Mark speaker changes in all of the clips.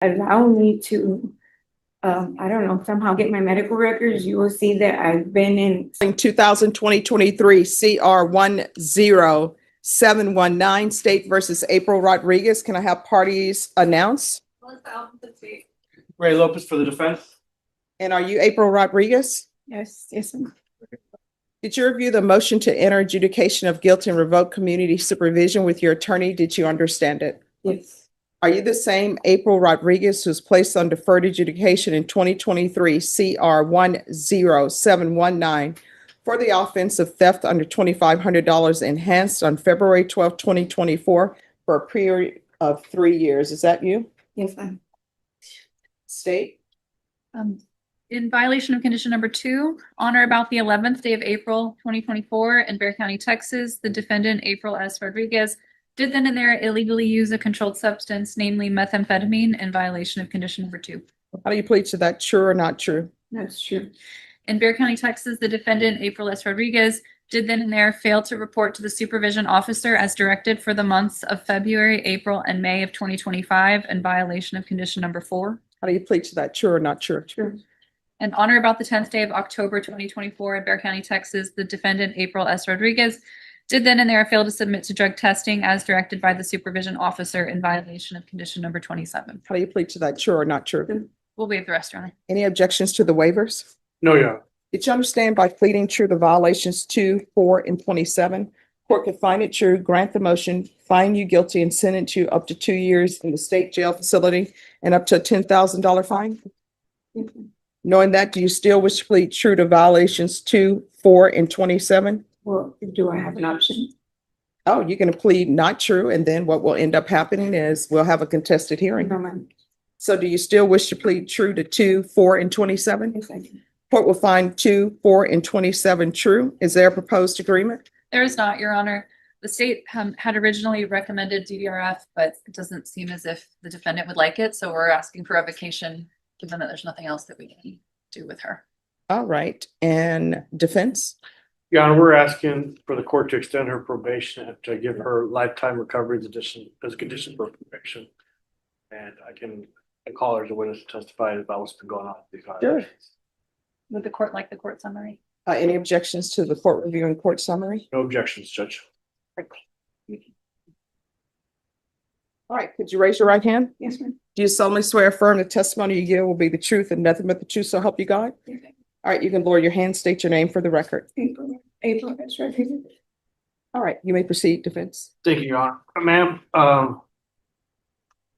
Speaker 1: allow me to, I don't know, somehow get my medical records, you will see that I've been in
Speaker 2: 2023 CR 10719 State versus April Rodriguez. Can I have parties announce?
Speaker 3: Ray Lopez for the defense.
Speaker 2: And are you April Rodriguez?
Speaker 1: yes, yes, ma'am.
Speaker 2: Did you review the motion to enter adjudication of guilt and revoke community supervision with your attorney? Did you understand it?
Speaker 1: Yes,
Speaker 2: Are you the same April Rodriguez who was placed on deferred adjudication in 2023 CR 10719 for the offense of theft under $2,500 enhanced on February 12, 2024 for a period of 3 years? Is that you?
Speaker 1: yes, ma'am.
Speaker 2: State?
Speaker 4: In violation of condition number 2, on or about the 11th day of April 2024 in Bexar County, Texas, the defendant, April S. Rodriguez, did then and there illegally use a controlled substance, namely methamphetamine, in violation of condition number 2.
Speaker 2: How do you plead to that? True or not true?
Speaker 1: That's true.
Speaker 4: In Bexar County, Texas, the defendant, April S. Rodriguez, did then and there fail to report to the supervision officer as directed for the months of February, April, and May of 2025 in violation of condition number 4.
Speaker 2: How do you plead to that? True or not true?
Speaker 1: True.
Speaker 4: And on or about the 10th day of October 2024 in Bexar County, Texas, the defendant, April S. Rodriguez, did then and there fail to submit to drug testing as directed by the supervision officer in violation of condition number 27.
Speaker 2: How do you plead to that? True or not true?
Speaker 4: We'll waive the rest, Your Honor.
Speaker 2: Any objections to the waivers?
Speaker 3: No, Your Honor.
Speaker 2: Did you understand by pleading true the violations 2, 4, and 27? Court could find it true, grant the motion, find you guilty, and sentence you up to 2 years in the state jail facility and up to a $10,000 fine? Knowing that, do you still wish to plead true to violations 2, 4, and 27?
Speaker 1: Well, do I have an option?
Speaker 2: Oh, you're going to plead not true, and then what will end up happening is we'll have a contested hearing.
Speaker 1: No, ma'am.
Speaker 2: So do you still wish to plead true to 2, 4, and 27?
Speaker 1: Yes, I do.
Speaker 2: Court will find 2, 4, and 27 true. Is there a proposed agreement?
Speaker 4: There is not, Your Honor. The state had originally recommended DDRF, but it doesn't seem as if the defendant would like it. So we're asking for revocation, given that there's nothing else that we can do with her.
Speaker 2: All right. And defense?
Speaker 3: Your Honor, we're asking for the court to extend her probation and to give her lifetime recovery as a condition for probation. And I call her as a witness to testify about what's been going on with these violations.
Speaker 4: Would the court like the court summary?
Speaker 2: Any objections to the court review and court summary?
Speaker 3: No objections, Judge.
Speaker 2: All right. Could you raise your right hand?
Speaker 1: Yes, ma'am.
Speaker 2: Do you solemnly swear affirm the testimony you give will be the truth and nothing but the truth, so help you God?
Speaker 1: Yes, ma'am.
Speaker 2: All right. You can lower your hand, state your name for the record.
Speaker 1: April S. Rodriguez.
Speaker 2: All right. You may proceed, defense.
Speaker 3: Thank you, Your Honor. Ma'am,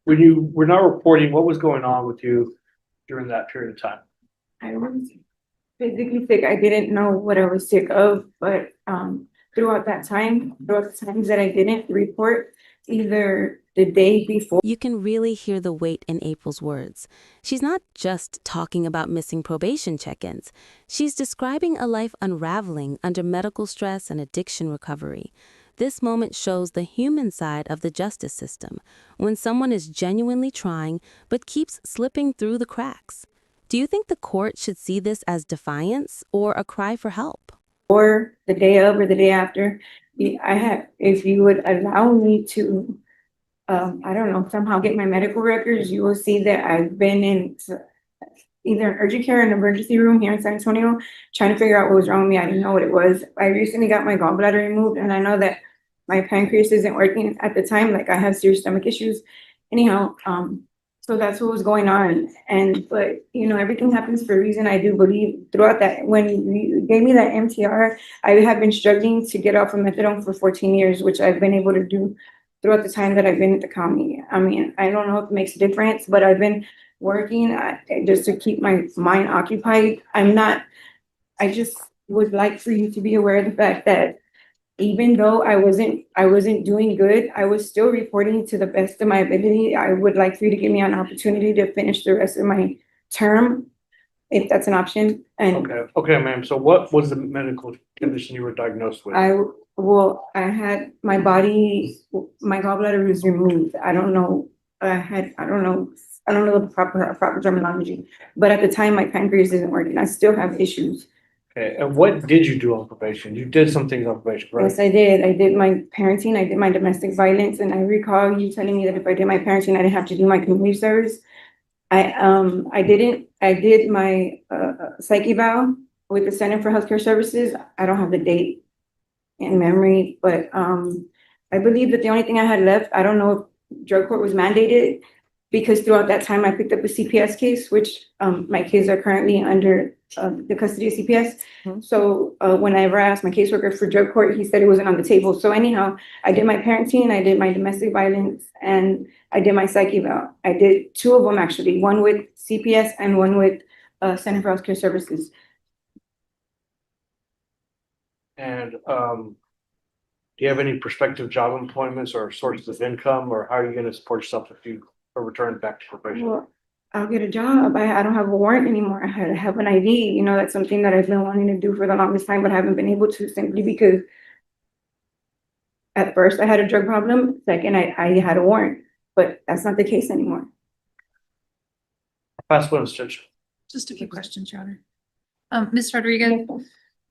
Speaker 3: when you were not reporting, what was going on with you during that period of time?
Speaker 1: I was physically sick. I didn't know what I was sick of, but throughout the times that I didn't report, either the day before.
Speaker 5: You can really hear the weight in April's words. She's not just talking about missing probation check-ins. She's describing a life unraveling under medical stress and addiction recovery. This moment shows the human side of the justice system, when someone is genuinely trying but keeps slipping through the cracks. Do you think the court should see this as defiance or a cry for help?
Speaker 1: Or the day of or the day after, if you would allow me to, I don't know, somehow get my medical records, you will see that I've been in either an urgent care or an emergency room here in San Antonio, trying to figure out what was wrong with me. I didn't know what it was. I recently got my gallbladder removed, and I know that my pancreas isn't working at the time. Like, I have serious stomach issues. Anyhow, so that's what was going on. But everything happens for a reason. I do believe throughout that, when you gave me that MTR, I have been struggling to get off of methadone for 14 years, which I've been able to do throughout the time that I've been at the county. I mean, I don't know if it makes a difference, but I've been working just to keep my mind occupied. I just would like for you to be aware of the fact that even though I wasn't doing good, I was still reporting to the best of my ability. I would like for you to give me an opportunity to finish the rest of my term, if that's an option. And
Speaker 3: Okay, ma'am. So what was the medical condition you were diagnosed with?
Speaker 1: I had my gallbladder was removed. I don't know the proper terminology, but at the time my pancreas isn't working. I still have issues.
Speaker 3: Okay, and what did you do on probation? You did some things on probation, right?
Speaker 1: Yes, I did. I did my parenting. I did my domestic violence. And I recall you telling me that if I did my parenting, I didn't have to do my community service. I did my, psych eval with the Center for Healthcare Services. I don't have the date in memory, but, I believe that the only thing I had left, I don't know if drug court was mandated, because throughout that time I picked up a CPS case, which, my kids are currently under, the custody of CPS.
Speaker 2: Mhm.
Speaker 1: So, whenever I asked my caseworker for drug court, he said it wasn't on the table. So anyhow, I did my parenting, I did my domestic violence, and I did my psych eval. I did two of them actually, one with CPS and one with, Center for Healthcare Services.
Speaker 3: And do you have any prospective job employments or sources of income, or how are you gonna support yourself if you are returned back to probation?
Speaker 1: Well, I'll get a job. I don't have a warrant anymore. I have an ID. You know, that's something that I've been wanting to do for the longest time, but haven't been able to, simply because at first I had a drug problem, second I had a warrant, but that's not the case anymore.
Speaker 3: Last one is Judge.
Speaker 4: Just a few questions, Your Honor. Ms. Rodriguez,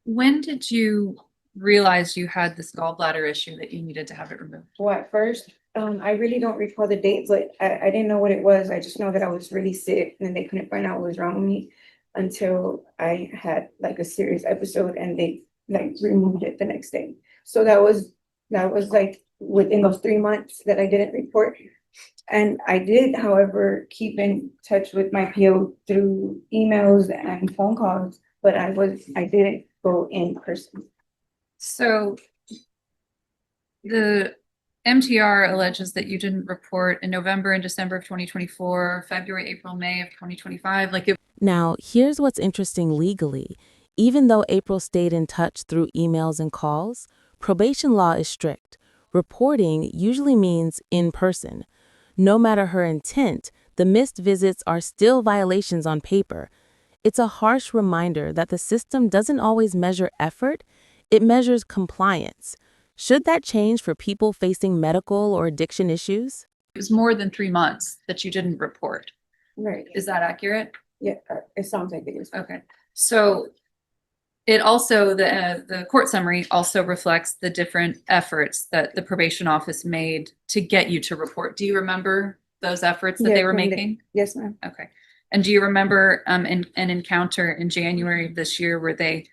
Speaker 4: when did you realize you had this gallbladder issue that you needed to have it removed?
Speaker 1: Well, at first, I really don't recall the date, but I didn't know what it was. I just know that I was really sick and they couldn't find out what was wrong with me until I had like a serious episode and they like removed it the next day. So that was like within those 3 months that I didn't report. And I did, however, keep in touch with my PO through emails and phone calls, but I didn't go in person.
Speaker 4: So the MTR alleges that you didn't report in November and December of 2024, February, April, May of 2025. Like,
Speaker 5: Now, here's what's interesting legally. Even though April stayed in touch through emails and calls, probation law is strict. Reporting usually means in person. No matter her intent, the missed visits are still violations on paper. It's a harsh reminder that the system doesn't always measure effort, it measures compliance. Should that change for people facing medical or addiction issues?
Speaker 4: it was more than 3 months that you didn't report.
Speaker 1: Right.
Speaker 4: Is that accurate?
Speaker 1: Yeah, it sounds like it is.
Speaker 4: Okay. So it also, the court summary also reflects the different efforts that the probation office made to get you to report. Do you remember those efforts that
Speaker 1: Yeah,
Speaker 4: they were
Speaker 1: from the-
Speaker 4: making?
Speaker 1: Yes, ma'am.
Speaker 4: Okay. And do you remember an encounter in January of this year where they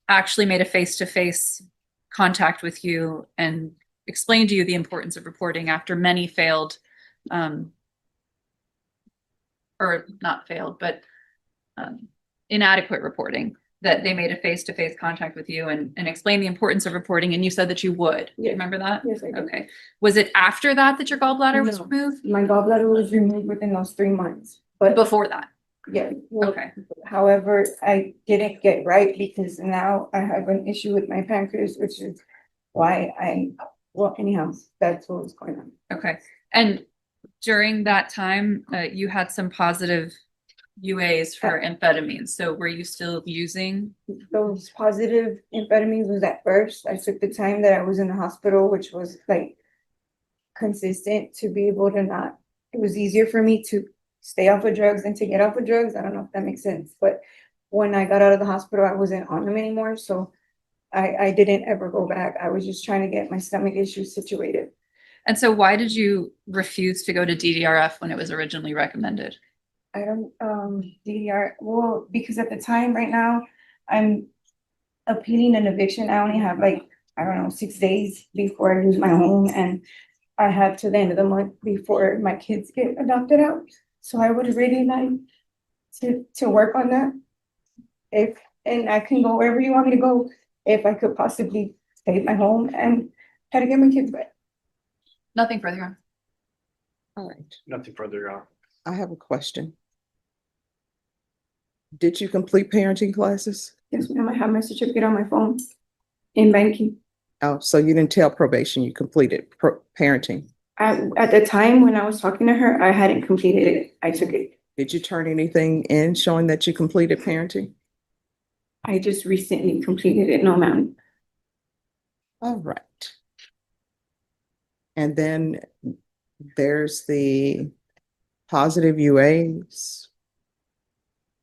Speaker 4: actually made a face-to-face contact with you and explained to you the importance of reporting after many failed, or not failed, but inadequate reporting, that they made a face-to-face contact with you and explained the importance of reporting, and you said that you would.
Speaker 1: Yes.
Speaker 4: Remember that?
Speaker 1: Yes, I do.
Speaker 4: Okay. Was it after that that your gallbladder was
Speaker 1: No.
Speaker 4: removed?
Speaker 1: My gallbladder was removed within those 3 months, but
Speaker 4: Before that?
Speaker 1: yeah. Well,
Speaker 4: Okay.
Speaker 1: however, I didn't get right because now I have an issue with my pancreas, which is why well, anyhow, that's what was going on.
Speaker 4: Okay. And during that time, you had some positive UAs for amphetamines. So were you still using?
Speaker 1: Those positive amphetamines was at first. I took the time that I was in the hospital, which was like consistent to be able to not, it was easier for me to stay off of drugs than to get off of drugs. I don't know if that makes sense, but when I got out of the hospital, I wasn't on them anymore. So I didn't ever go back. I was just trying to get my stomach issues situated.
Speaker 4: And so why did you refuse to go to DDRF when it was originally recommended?
Speaker 1: I don't, DDR, well, because at the time right now, I'm appealing an eviction. I only have like, I don't know, 6 days before I lose my home, and I have to the end of the month before my kids get adopted out. So I would really like to work on that. And I can go wherever you want me to go, if I could possibly save my home and try to get my kids back.
Speaker 4: Nothing further on.
Speaker 2: All right.
Speaker 3: Nothing further on.
Speaker 2: I have a question. Did you complete parenting classes?
Speaker 1: Yes, ma'am, I have my certificate on my phone in banking.
Speaker 2: Oh, so you didn't tell probation you completed parenting.
Speaker 1: At the time when I was talking to her, I hadn't completed it. I took it.
Speaker 2: Did you turn anything in showing that you completed parenting?
Speaker 1: I just recently completed it. No, ma'am.
Speaker 2: All right. And then there's the positive UAs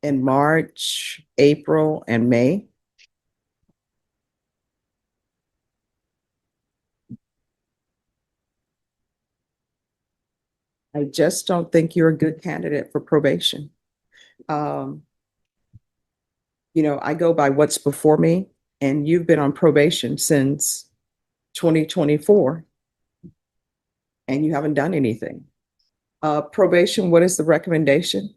Speaker 2: in March, April, and May. I just don't think you're a good candidate for probation. I go by what's before me, and you've been on probation since 2024, and you haven't done anything. Probation, what is the recommendation?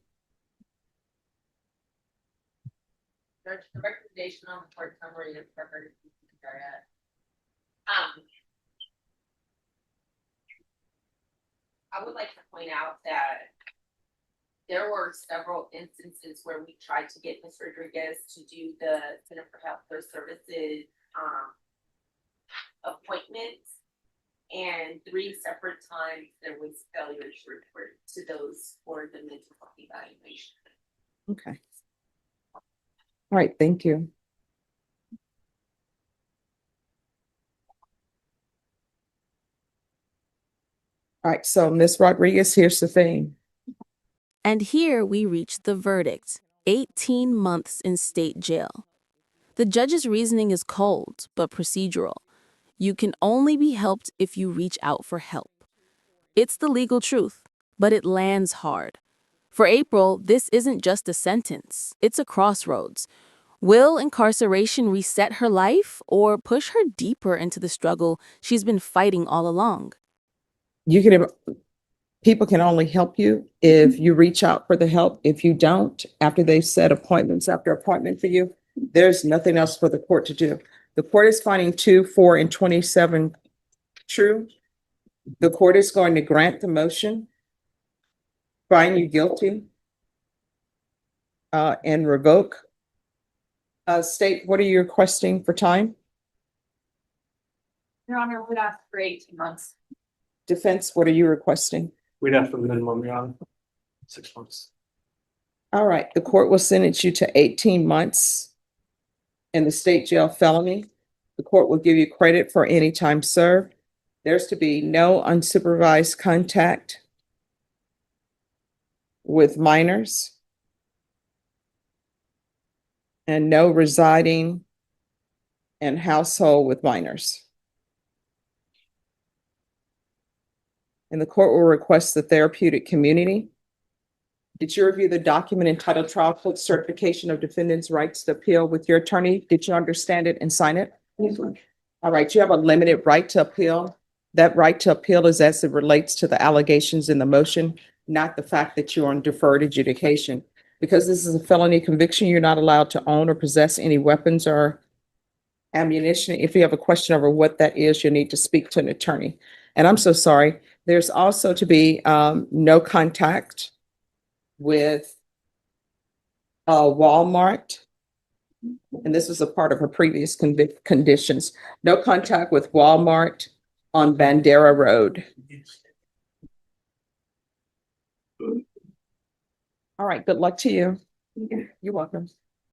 Speaker 6: Judge, the recommendation on the court summary is for her to be considered. I would like to point out that there were several instances where we tried to get Ms. Rodriguez to do the Center for Healthcare Services appointments. And 3 separate times there was failure to report to those for the mental health evaluation.
Speaker 2: Okay. All right, thank you. All right, so Ms. Rodriguez, here's the thing.
Speaker 5: And here we reach the verdict, 18 months in state jail. The judge's reasoning is cold, but procedural. You can only be helped if you reach out for help. It's the legal truth, but it lands hard. For April, this isn't just a sentence, it's a crossroads. Will incarceration reset her life or push her deeper into the struggle she's been fighting all along?
Speaker 2: People can only help you if you reach out for the help. If you don't, after they've set appointments after appointment for you, there's nothing else for the court to do. The court is finding 2, 4, and 27 true. The court is going to grant the motion, find you guilty, and revoke. State, what are you requesting for time?
Speaker 6: Your Honor, would ask for 18 months.
Speaker 2: Defense, what are you requesting?
Speaker 3: We'd have for the minimum, Your Honor, 6 months.
Speaker 2: All right, the court will sentence you to 18 months in the state jail felony. The court will give you credit for any time served. There's to be no unsupervised contact with minors and no residing in household with minors. And the court will request the therapeutic community. Did you review the document entitled Trial Court Certification of Defendant's Rights to Appeal with your attorney? Did you understand it and sign it?
Speaker 1: Yes, ma'am.
Speaker 2: All right, you have a limited right to appeal. That right to appeal is as it relates to the allegations in the motion, not the fact that you're on deferred adjudication. Because this is a felony conviction, you're not allowed to own or possess any weapons or ammunition. If you have a question over what that is, you need to speak to an attorney. And I'm so sorry. There's also to be no contact with Walmart. And this was a part of her previous conditions. No contact with Walmart on Bandera Road. All right, good luck to you. You're welcome.